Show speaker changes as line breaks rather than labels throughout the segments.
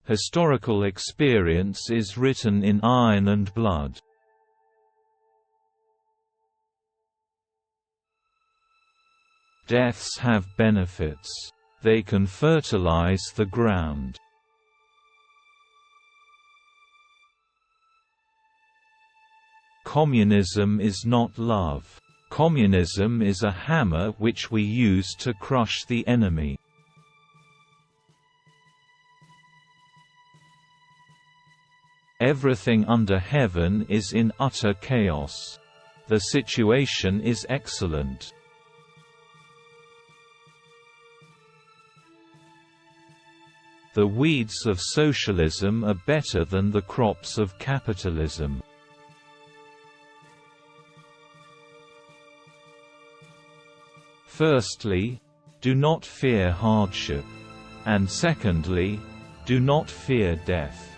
Historical experience is written in iron and blood. Deaths have benefits. They can fertilize the ground. Communism is not love. Communism is a hammer which we use to crush the enemy. Everything under heaven is in utter chaos. The situation is excellent. The weeds of socialism are better than the crops of capitalism. Firstly, do not fear hardship. And secondly, do not fear death.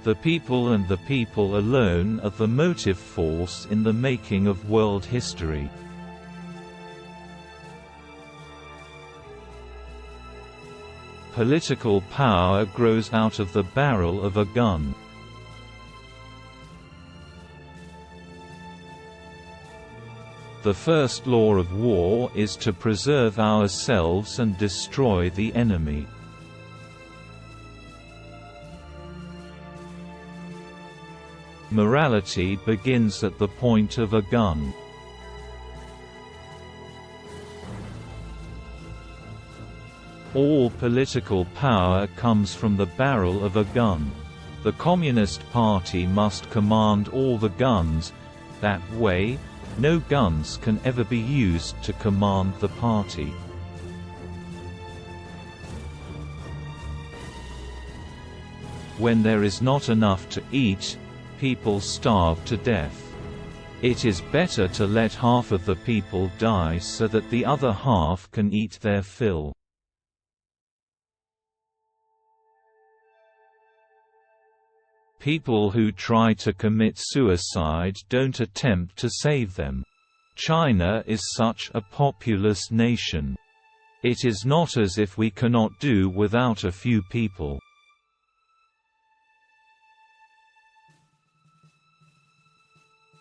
The people and the people alone are the motive force in the making of world history. Political power grows out of the barrel of a gun. The first law of war is to preserve ourselves and destroy the enemy. Morality begins at the point of a gun. All political power comes from the barrel of a gun. The Communist Party must command all the guns. That way, no guns can ever be used to command the party. When there is not enough to eat, people starve to death. It is better to let half of the people die so that the other half can eat their fill. People who try to commit suicide don't attempt to save them. China is such a populous nation. It is not as if we cannot do without a few people.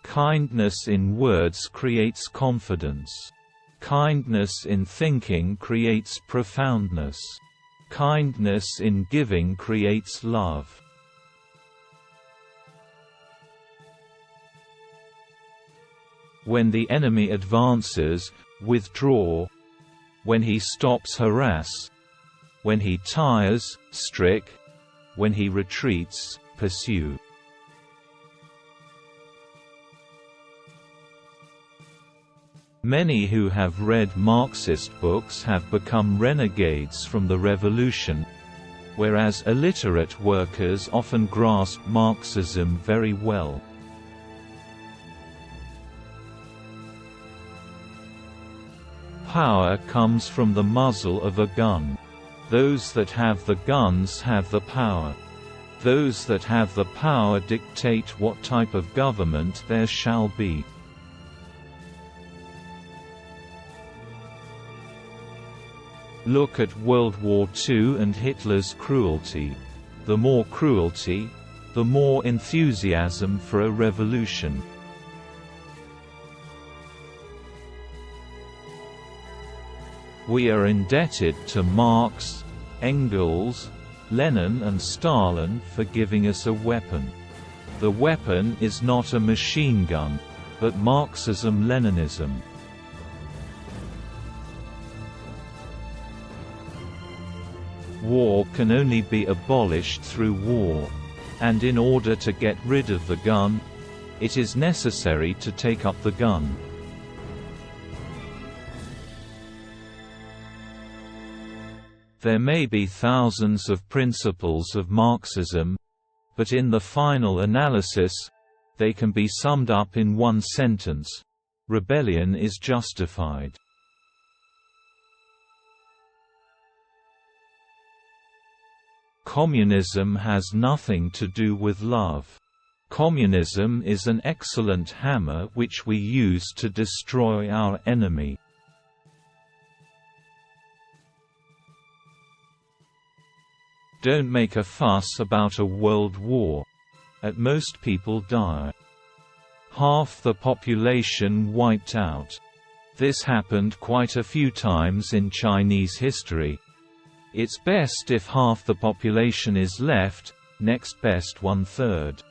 Kindness in words creates confidence. Kindness in thinking creates profoundness. Kindness in giving creates love. When the enemy advances, withdraw. When he stops, harass. When he tires, strike. When he retreats, pursue. Many who have read Marxist books have become renegades from the revolution, whereas illiterate workers often grasp Marxism very well. Power comes from the muzzle of a gun. Those that have the guns have the power. Those that have the power dictate what type of government there shall be. Look at World War II and Hitler's cruelty. The more cruelty, the more enthusiasm for a revolution. We are indebted to Marx, Engels, Lenin and Stalin for giving us a weapon. The weapon is not a machine gun, but Marxism-Leninism. War can only be abolished through war. And in order to get rid of the gun, it is necessary to take up the gun. There may be thousands of principles of Marxism, but in the final analysis, they can be summed up in one sentence: rebellion is justified. Communism has nothing to do with love. Communism is an excellent hammer which we use to destroy our enemy. Don't make a fuss about a world war. At most people die. Half the population wiped out. This happened quite a few times in Chinese history. It's best if half the population is left, next best 1/3.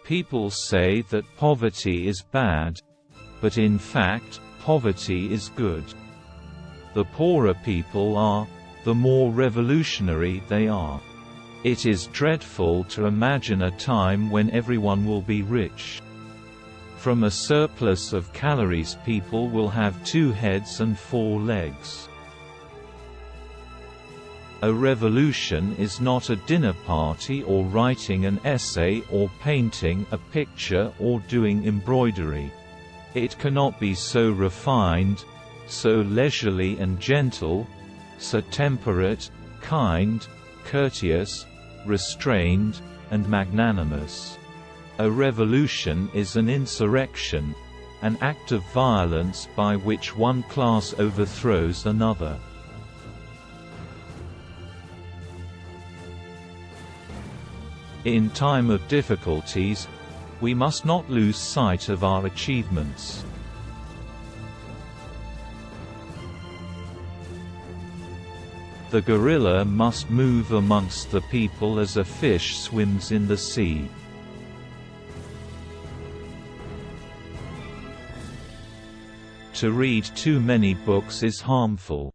People say that poverty is bad. But in fact, poverty is good. The poorer people are, the more revolutionary they are. It is dreadful to imagine a time when everyone will be rich. From a surplus of calories people will have 2 heads and 4 legs. A revolution is not a dinner party or writing an essay or painting a picture or doing embroidery. It cannot be so refined, so leisurely and gentle, so temperate, kind, courteous, restrained, and magnanimous. A revolution is an insurrection, an act of violence by which one class overthrows another. In time of difficulties, we must not lose sight of our achievements. The gorilla must move amongst the people as a fish swims in the sea. To read too many books is harmful.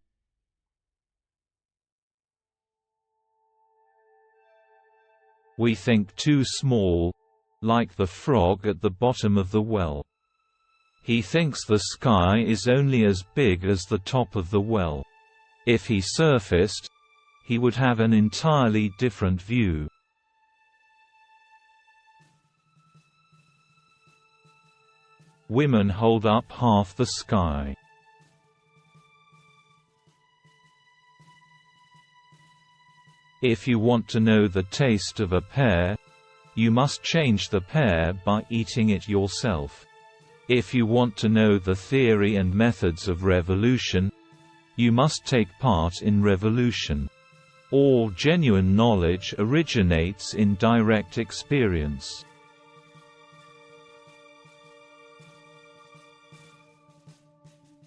We think too small, like the frog at the bottom of the well. He thinks the sky is only as big as the top of the well. If he surfaced, he would have an entirely different view. Women hold up half the sky. If you want to know the taste of a pear, you must change the pear by eating it yourself. If you want to know the theory and methods of revolution, you must take part in revolution. All genuine knowledge originates in direct experience.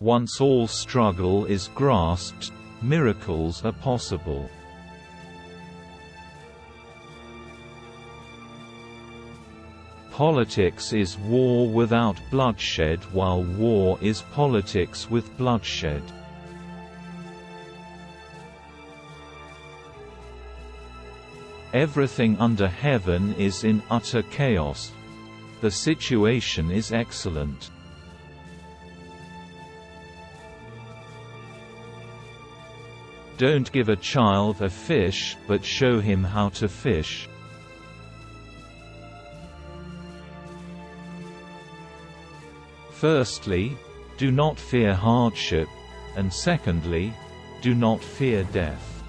Once all struggle is grasped, miracles are possible. Politics is war without bloodshed, while war is politics with bloodshed. Everything under heaven is in utter chaos. The situation is excellent. Don't give a child a fish, but show him how to fish. Firstly, do not fear hardship, and secondly, do not fear death.